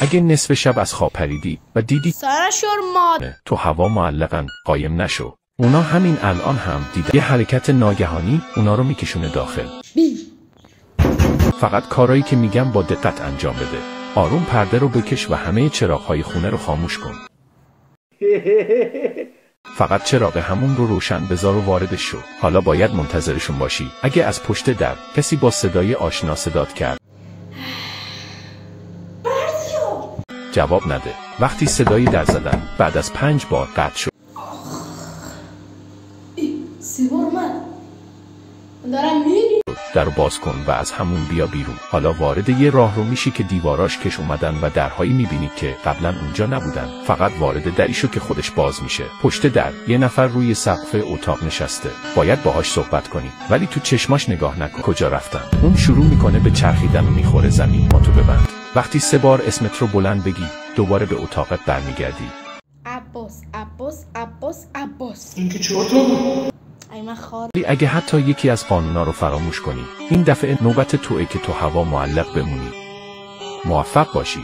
اگه نصف شب از خواب پریدی و دیدی سرشور ماد تو هوا معلقن، قایم نشو. اونا همین الان هم دیدن یه حرکت ناگهانی اونا رو میکشونه داخل. فقط کارایی که میگم با دقت انجام بده. آروم پرده رو بکش و همه چراغ‌های خونه رو خاموش کن. فقط چراغ همون رو روشن بذار و واردش شو. حالا باید منتظرشون باشی. اگه از پشت در کسی با صدای آشنا صدات کرد، جواب نده. وقتی صدایی در زدن بعد از 5 بار قطع شد، 3 بار من دارم میری. در باز کن و از همون بیا بیرون. حالا وارد یه راه رو میشی که دیواراش کش اومدن و درهایی میبینی که قبلا اونجا نبودن. فقط وارد دری شو که خودش باز میشه. پشت در یه نفر روی سقف اتاق نشسته. باید باهاش صحبت کنی ولی تو چشماش نگاه نکن. کجا رفتن؟ اون شروع میکنه به چرخیدن و میخوره زمین. ماتو ببند. وقتی 3 بار اسمت رو بلند بگی دوباره به اتاقت برمیگردی. عباس عباس عباس عباس. این که چه اتاق بود؟ ای من خار. اگه حتی یکی از قانونا رو فراموش کنی، این دفعه نوبت توئه که تو هوا معلق بمونی. موفق باشی.